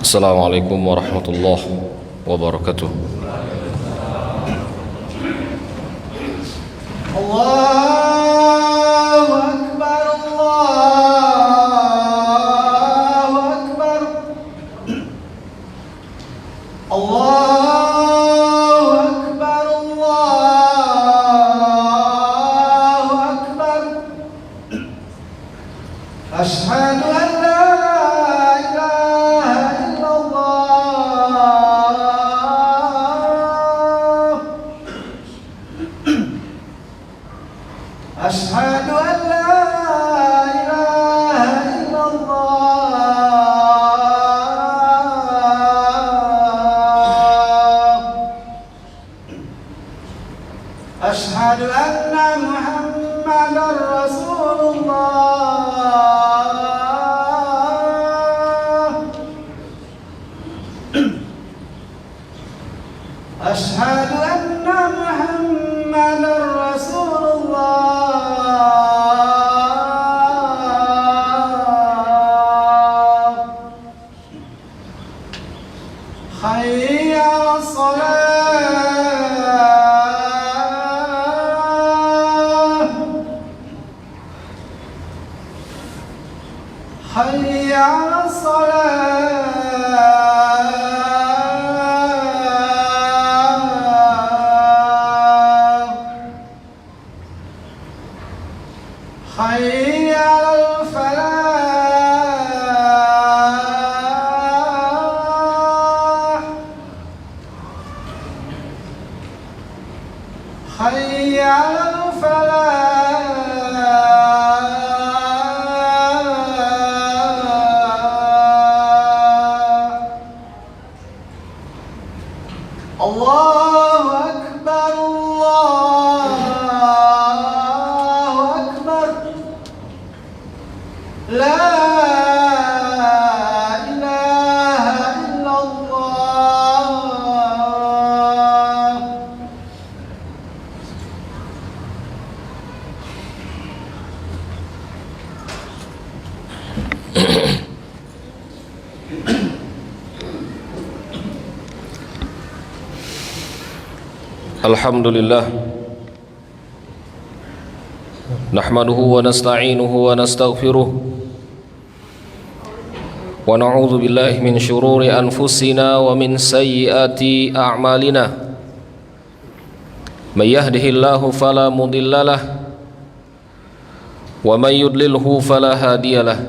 Assalamualaikum warahmatullahi wabarakatuh. Allahu Akbar, Allahu Akbar, Allahu Akbar, Allahu Akbar. Asyhadu an la ilaha illallah. Asyhadu an la ilaha illallah. Asyhadu anna Muhammadar Rasulullah. Asyhadu anna Muhammadar Rasulullah. Hayya 'alas salah. Hayya 'alas salah. Hayya 'alal falah. Hayya 'alal falah. Allahu Akbar, Allahu Akbar. La ilaha illallah. Alhamdulillah, nahmaduhu wa nasta'inuhu wa nastaghfiruh wa na'udzu billahi min syururi anfusina wa min sayyiati a'malina. May yahdihillahu fala mudhillalah wa may yudlilhu fala hadiyalah.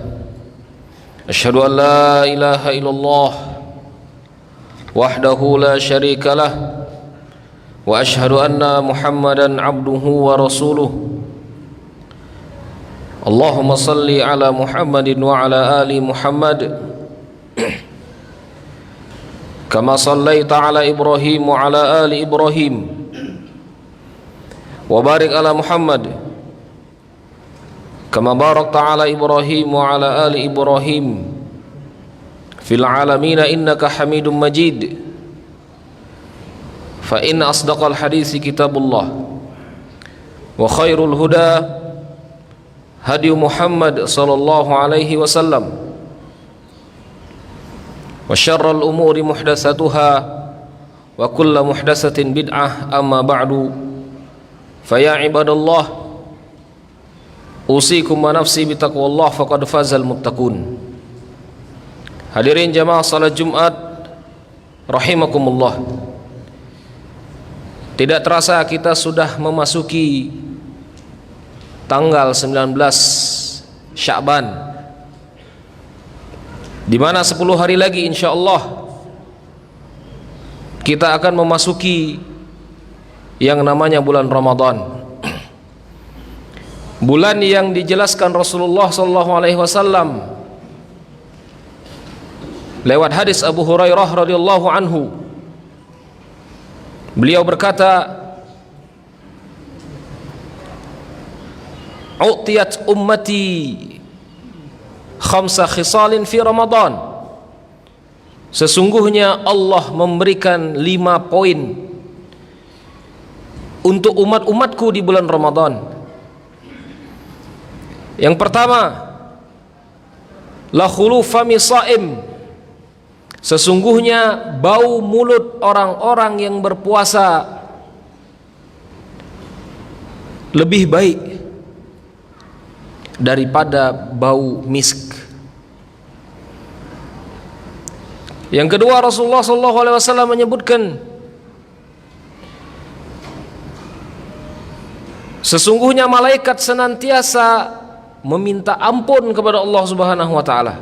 Asyhadu an la ilaha illallah wahdahu la syarikalah wa asyhadu anna Muhammadan abduhu wa rasuluh. Allahumma salli ala Muhammadin wa ala ali Muhammad kama sallaita ala Ibrahim wa ala ali Ibrahim wa barik ala Muhammad kama barakta ala Ibrahim wa ala ali Ibrahim fil alamin innaka Hamidum Majid. Fa inna asdaqal hadisi kitabullah wa khairul huda hadi Muhammad sallallahu alaihi wasallam wa syarrul umuri muhdatsatuha wa kullu muhdatsatin bid'ah, amma ba'du. Fa ya ibadallah, usikum wa nafsi bitaqwallah faqad fazal muttaqun. Hadirin jamaah salat Jumat rahimakumullah. Tidak terasa kita sudah memasuki tanggal 19 Sya'ban, di mana 10 hari lagi insyaallah kita akan memasuki yang namanya bulan Ramadan. Bulan yang dijelaskan Rasulullah SAW lewat hadis Abu Hurairah radhiyallahu anhu. Beliau berkata, "U'tiyat ummati khamsa khisalin fi Ramadan." Sesungguhnya Allah memberikan 5 poin untuk umat-umatku di bulan Ramadan. Yang pertama, la khulu fami shaim, sesungguhnya bau mulut orang-orang yang berpuasa lebih baik daripada bau misk. Yang kedua, Rasulullah SAW menyebutkan, sesungguhnya malaikat senantiasa meminta ampun kepada Allah Subhanahu wa taala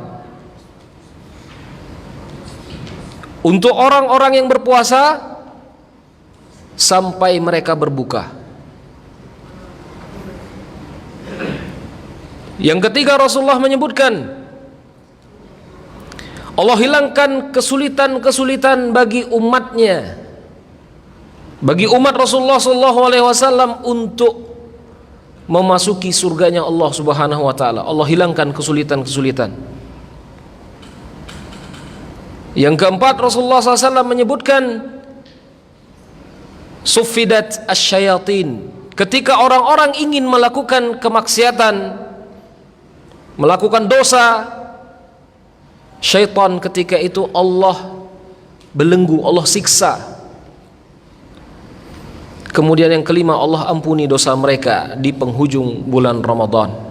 untuk orang-orang yang berpuasa sampai mereka berbuka. Yang ketiga, Rasulullah menyebutkan, Allah hilangkan kesulitan-kesulitan bagi umatnya, bagi umat Rasulullah SAW untuk memasuki surganya Allah Subhanahu wa taala. Allah hilangkan kesulitan-kesulitan. Yang keempat, Rasulullah SAW menyebutkan, suffidat asyayatin, ketika orang-orang ingin melakukan kemaksiatan, melakukan dosa, syaitan ketika itu Allah belenggu, Allah siksa. Kemudian yang kelima, Allah ampuni dosa mereka di penghujung bulan Ramadan.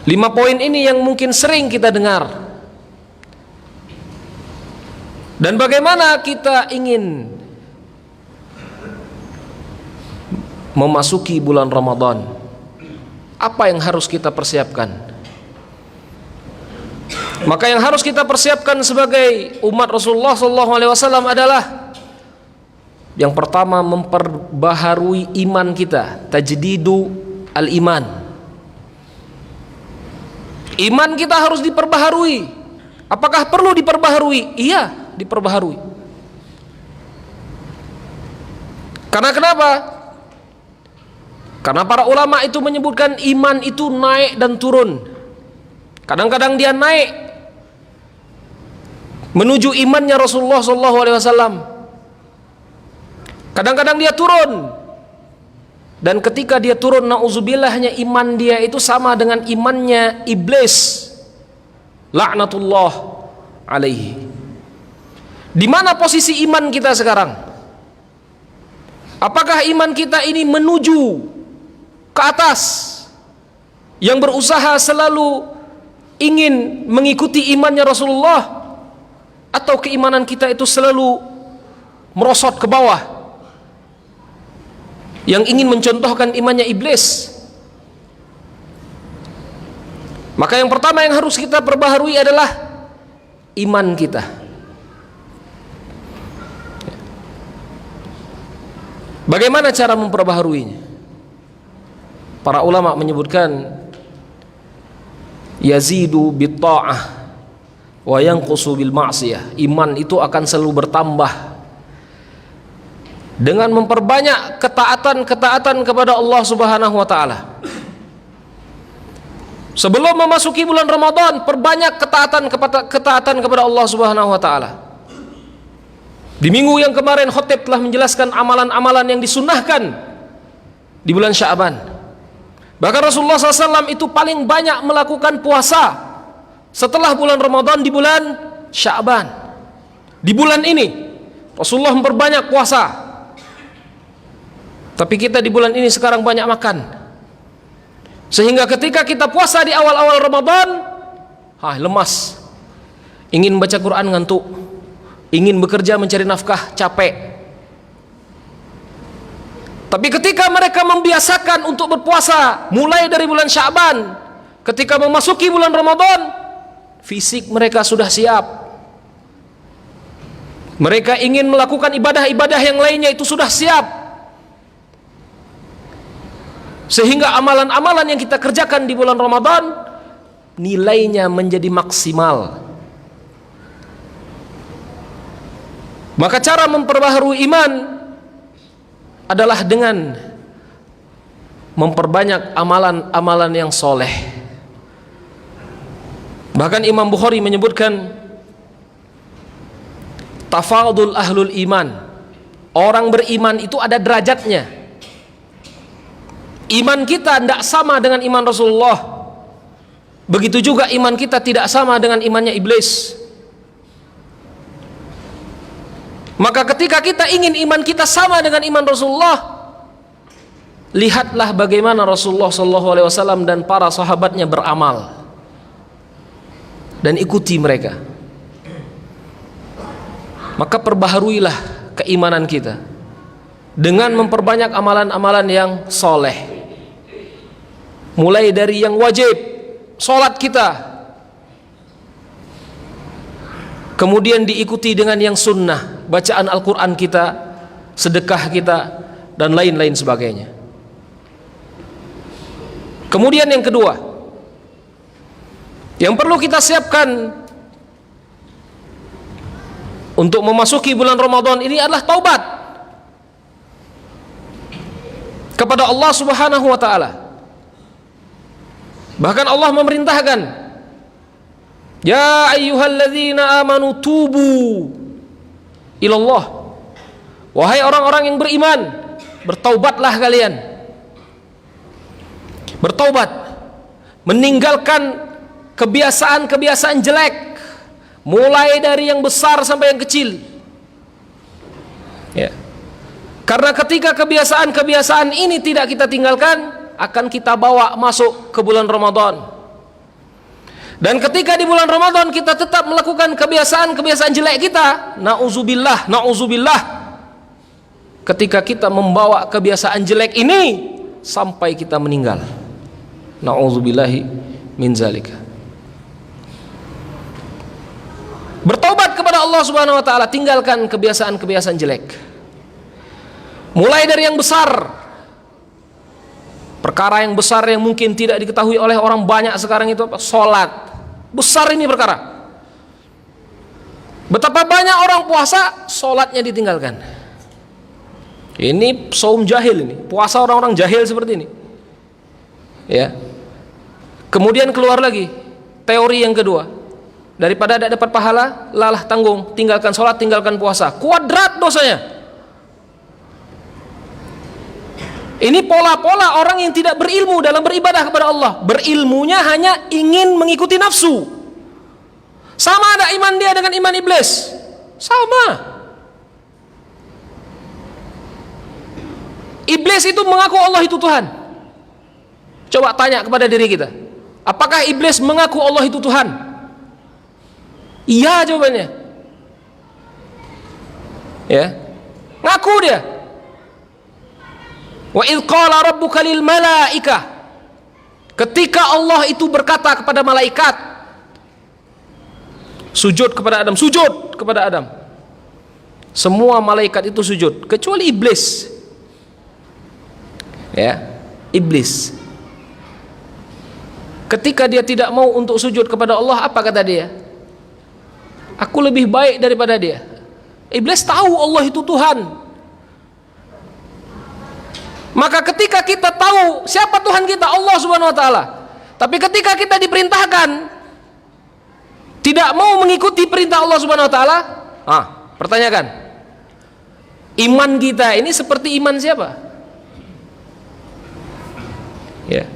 5 poin ini yang mungkin sering kita dengar. Dan bagaimana kita ingin memasuki bulan Ramadan? Apa yang harus kita persiapkan? Maka yang harus kita persiapkan sebagai umat Rasulullah SAW adalah, yang pertama, memperbaharui iman kita, tajdidu al-iman. Iman kita harus diperbaharui. Apakah perlu diperbaharui? Iya, diperbaharui. Karena kenapa? Karena para ulama itu menyebutkan iman itu naik dan turun. Kadang-kadang dia naik menuju imannya Rasulullah SAW. Kadang-kadang dia turun. Dan ketika dia turun, na'udzubillahnya, iman dia itu sama dengan imannya iblis, laknatullah alaihi. Di mana posisi iman kita sekarang? Apakah iman kita ini menuju ke atas, yang berusaha selalu ingin mengikuti imannya Rasulullah, atau keimanan kita itu selalu merosot ke bawah, yang ingin mencontohkan imannya iblis? Maka yang pertama yang harus kita perbaharui adalah iman kita. Bagaimana cara memperbaharuinya? Para ulama menyebutkan, yazidu bitta'ah wa yanqusu bil ma'siyah. Iman itu akan selalu bertambah dengan memperbanyak ketaatan-ketaatan kepada Allah Subhanahu wa taala. Sebelum memasuki bulan Ramadan, perbanyak ketaatan kepada Allah Subhanahu wa taala. Di minggu yang kemarin khotib telah menjelaskan amalan-amalan yang disunnahkan di bulan Sya'ban. Bahkan Rasulullah SAW itu paling banyak melakukan puasa setelah bulan Ramadan di bulan Sya'ban. Di bulan ini Rasulullah memperbanyak puasa. Tapi kita di bulan ini sekarang banyak makan, sehingga ketika kita puasa di awal-awal Ramadan, lemas, ingin baca Quran ngantuk, ingin bekerja mencari nafkah capek. Tapi ketika mereka membiasakan untuk berpuasa mulai dari bulan Sya'ban, ketika memasuki bulan Ramadan, fisik mereka sudah siap. Mereka ingin melakukan ibadah-ibadah yang lainnya itu sudah siap. Sehingga amalan-amalan yang kita kerjakan di bulan Ramadan nilainya menjadi maksimal. Maka cara memperbaharui iman adalah dengan memperbanyak amalan-amalan yang soleh. Bahkan Imam Bukhari menyebutkan, tafadul ahlul iman, orang beriman itu ada derajatnya. iman kita tidak sama dengan iman Rasulullah, begitu juga iman kita tidak sama dengan imannya iblis. Maka ketika kita ingin iman kita sama dengan iman Rasulullah, lihatlah bagaimana Rasulullah SAW dan para sahabatnya beramal, dan ikuti mereka. Maka perbaharuilah keimanan kita dengan memperbanyak amalan-amalan yang soleh, mulai dari yang wajib, sholat kita, kemudian diikuti dengan yang sunnah, bacaan Al-Quran kita, sedekah kita, dan lain-lain sebagainya. Kemudian yang kedua yang perlu kita siapkan untuk memasuki bulan Ramadan ini adalah taubat kepada Allah Subhanahu wa taala. Bahkan Allah memerintahkan, ya ayyuhalladzina amanu tubu ilallah, wahai orang-orang yang beriman, bertaubatlah kalian. Bertaubat, meninggalkan kebiasaan-kebiasaan jelek, mulai dari yang besar sampai yang kecil, ya. Karena ketika kebiasaan-kebiasaan ini tidak kita tinggalkan, akan kita bawa masuk ke bulan Ramadan. Dan ketika di bulan Ramadan kita tetap melakukan kebiasaan-kebiasaan jelek kita, na'udzubillah, ketika kita membawa kebiasaan jelek ini sampai kita meninggal, na'udzubillahi min zalika. Bertobat kepada Allah Subhanahu wa taala, tinggalkan kebiasaan-kebiasaan jelek. Mulai dari yang besar, perkara yang besar yang mungkin tidak diketahui oleh orang banyak sekarang itu apa? Salat. Besar ini perkara. Betapa banyak orang puasa, salatnya ditinggalkan. Ini saum jahil ini, puasa orang-orang jahil seperti ini. Ya. Kemudian keluar lagi teori yang kedua. Daripada tidak dapat pahala, lalah tanggung, tinggalkan salat, tinggalkan puasa. Kuadrat dosanya. Ini pola-pola orang yang tidak berilmu dalam beribadah kepada Allah. Berilmunya hanya ingin mengikuti nafsu. Sama ada iman dia dengan iman iblis? Sama. Iblis itu mengaku Allah itu Tuhan. Coba tanya kepada diri kita, apakah iblis mengaku Allah itu Tuhan? Iya jawabannya. Ya, ngaku dia. Wa idh qala rabbuka lil malaikah, ketika Allah itu berkata kepada malaikat, sujud kepada Adam, sujud kepada Adam. Semua malaikat itu sujud kecuali iblis. Ya, iblis. Ketika dia tidak mau untuk sujud kepada Allah, apa kata dia? Aku lebih baik daripada dia. Iblis tahu Allah itu Tuhan. Maka ketika kita tahu siapa Tuhan kita, Allah Subhanahu wa taala, tapi ketika kita diperintahkan tidak mau mengikuti perintah Allah Subhanahu wa taala, pertanyakan, iman kita ini seperti iman siapa? Ya.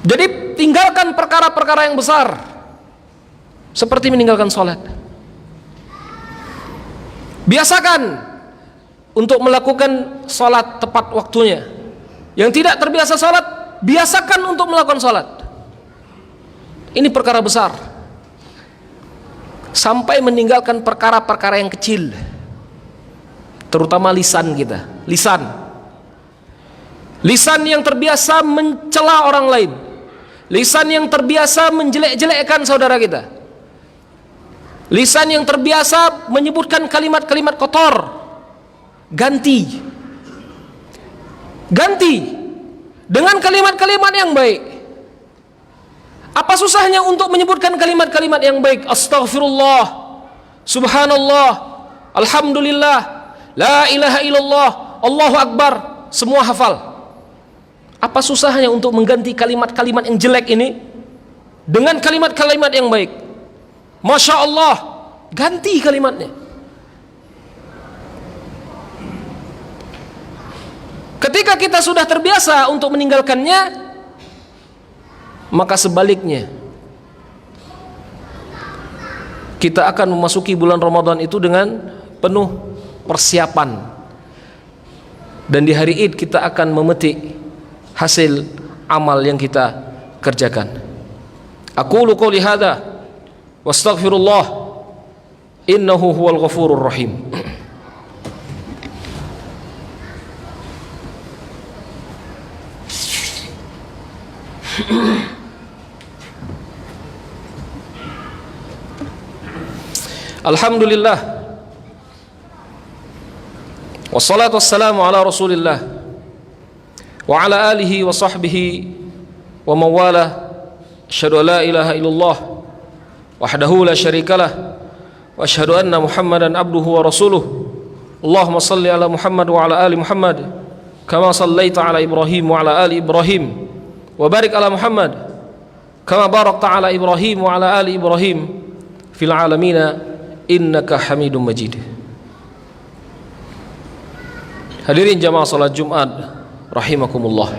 Jadi tinggalkan perkara-perkara yang besar, seperti meninggalkan sholat. Biasakan untuk melakukan sholat tepat waktunya. Yang tidak terbiasa sholat, biasakan untuk melakukan sholat. Ini perkara besar. Sampai meninggalkan perkara-perkara yang kecil, terutama lisan kita. Lisan yang terbiasa mencela orang lain, lisan yang terbiasa menjelek-jelekkan saudara kita, lisan yang terbiasa menyebutkan kalimat-kalimat kotor, ganti dengan kalimat-kalimat yang baik. Apa susahnya untuk menyebutkan kalimat-kalimat yang baik? Astaghfirullah, subhanallah, alhamdulillah, la ilaha illallah, Allahu akbar, semua hafal. Apa susahnya untuk mengganti kalimat-kalimat yang jelek ini dengan kalimat-kalimat yang baik? Masya Allah, ganti kalimatnya. Ketika kita sudah terbiasa untuk meninggalkannya, maka sebaliknya kita akan memasuki bulan Ramadan itu dengan penuh persiapan, dan di hari Id kita akan memetik hasil amal yang kita kerjakan. Aqulu qouli hadza wastaghfirullah innahu huwal ghafurur rahim. Alhamdulillah, wassalatu wassalamu ala rasulillah wa ala alihi wa sahbihi wa mawala. Asyhadu an la ilaha illallah wahdahu la syarikalah wa asyhadu anna Muhammadan abduhu wa rasuluh. Allahumma salli ala Muhammad wa ala ali Muhammad kama sallaita ala Ibrahim wa ala ali Ibrahim wa barik ala Muhammad kama barakta ala Ibrahim wa ala ali Ibrahim fil alamina innaka Hamidum Majid. Hadirin jamaah salat Jumat rahimakumullah.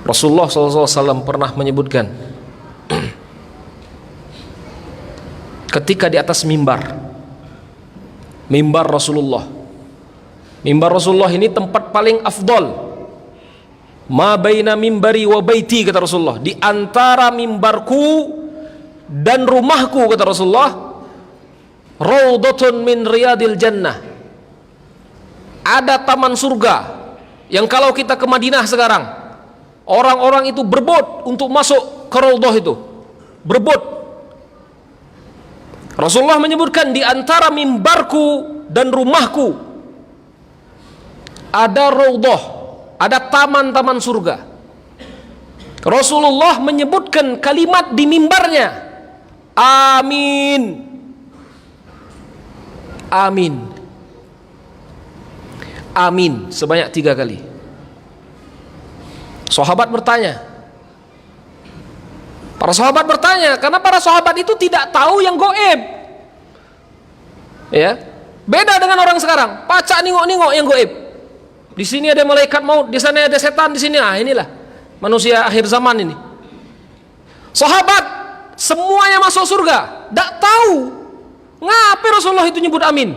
Rasulullah SAW pernah menyebutkan ketika di atas mimbar Rasulullah. Mimbar Rasulullah ini tempat paling afdol. Ma baina mimbari wa baiti, kata Rasulullah, di antara mimbarku dan rumahku, kata Rasulullah, raudhatun min riyadil jannah, ada taman surga yang kalau kita ke Madinah sekarang, orang-orang itu berebut untuk masuk ke raudhah itu, berebut. Rasulullah menyebutkan di antara mimbarku dan rumahku ada raudhah, ada taman-taman surga. Rasulullah menyebutkan kalimat di mimbarnya, amin, amin, amin, sebanyak 3 kali. Sahabat bertanya, para sahabat bertanya, karena para sahabat itu tidak tahu yang gaib, ya, beda dengan orang sekarang, pacak ningok-ningok yang gaib. Di sini ada malaikat maut, di sana ada setan, di sini inilah manusia akhir zaman ini. Sahabat semuanya masuk surga, tak tahu ngapa Rasulullah itu nyebut amin.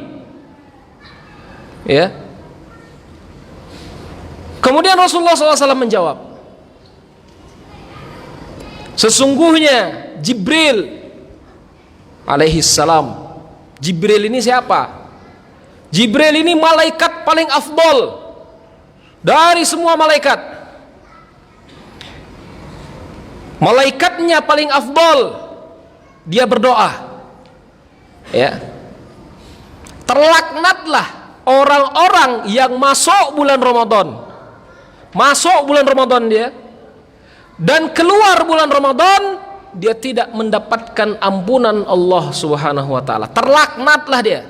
Ya. Kemudian Rasulullah SAW menjawab, sesungguhnya Jibril alaihi salam. Jibril ini siapa? Jibril ini malaikat paling afdol dari semua malaikat. Malaikatnya paling afdol, dia berdoa, ya, terlaknatlah orang-orang yang masuk bulan Ramadan, masuk bulan Ramadan dia, dan keluar bulan Ramadan dia tidak mendapatkan ampunan Allah Subhanahu wa taala. Terlaknatlah dia.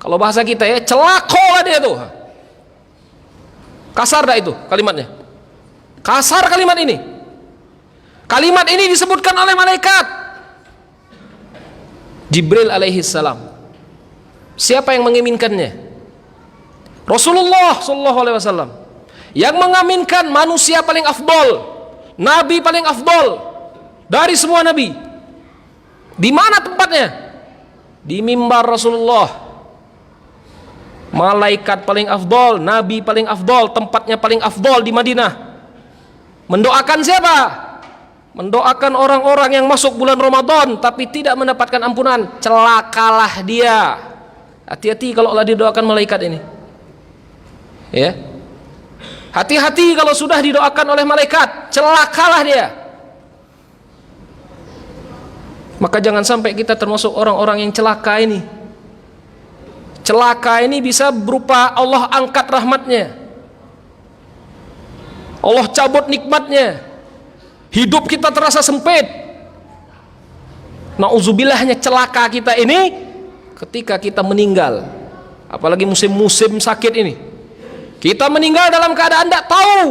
Kalau bahasa kita ya, celakolah dia tuh. Kasar dah itu kalimatnya. Kasar kalimat ini. Kalimat ini disebutkan oleh malaikat Jibril alaihi salam. Siapa yang mengaminkannya? Rasulullah sallallahu alaihi wasallam. Yang mengaminkan manusia paling afdol, nabi paling afdol dari semua nabi. Di mana tempatnya? Di mimbar Rasulullah. Malaikat paling afdol, nabi paling afdol, tempatnya paling afdol di Madinah. Mendoakan siapa? Mendoakan orang-orang yang masuk bulan Ramadan tapi tidak mendapatkan ampunan. Celakalah dia. Hati-hati kalau Allah didoakan malaikat ini, ya. Hati-hati kalau sudah didoakan oleh malaikat, celakalah dia. Maka jangan sampai kita termasuk orang-orang yang celaka ini. Celaka ini bisa berupa Allah angkat rahmatnya, Allah cabut nikmatnya, hidup kita terasa sempit. Naudzubillahnya celaka kita ini ketika kita meninggal, apalagi musim-musim sakit ini, kita meninggal dalam keadaan tidak tahu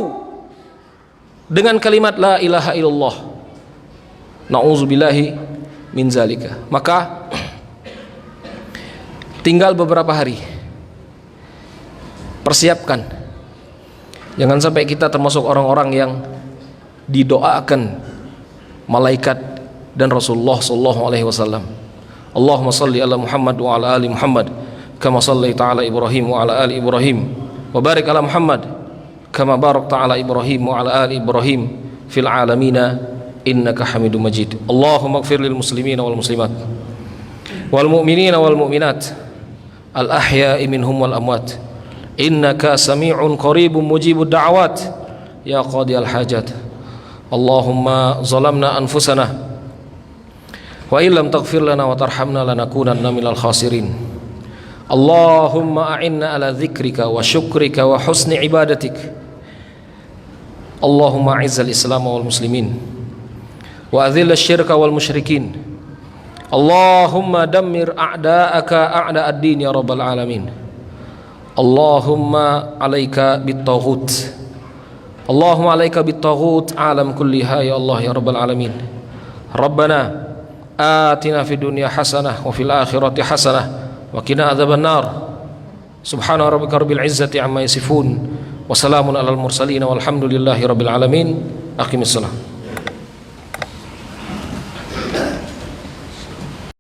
dengan kalimat la ilaha illallah. Nauzubillahi min zalika. Maka tinggal beberapa hari persiapkan. Jangan sampai kita termasuk orang-orang yang didoakan malaikat dan Rasulullah sallallahu alaihi wasallam. Allahumma salli ala Muhammad wa ala ali Muhammad kama sallaita ala Ibrahim wa ala ali Ibrahim wa barik ala Muhammad kama barakta ala Ibrahim wa ala ali Ibrahim fil alamin innaka Hamidum Majid. Allahumma ighfir lil muslimina wal muslimat wal mu'minina wal mu'minat al ahya'i minhum wal amwat innaka sami'un qaribun mujibud da'awat ya qadiyal hajat. Allahumma zalamna anfusana wa illam taghfir lana wa tarhamna lanakunanna minal khasirin. Allahumma a'inna ala dzikrika wa syukrika wa husni ibadatik. Allahumma a'izzal islam wal muslimin wa adhil asyirka wal musyrikin. Allahumma dammir a'da'aka a'da'ad din ya rabbal alamin. Allahumma alaika bit-taghut. Allahumma alaika bit-taghut alam kulliha ya Allah ya rabbal alamin. Rabbana آتنا في الدنيا حسنة وفي الآخرة حسنة وقنا عذاب النار. سبحان ربك رب العزة عما يصفون وسلام على المرسلين والحمد لله رب العالمين. أقم الصلاة.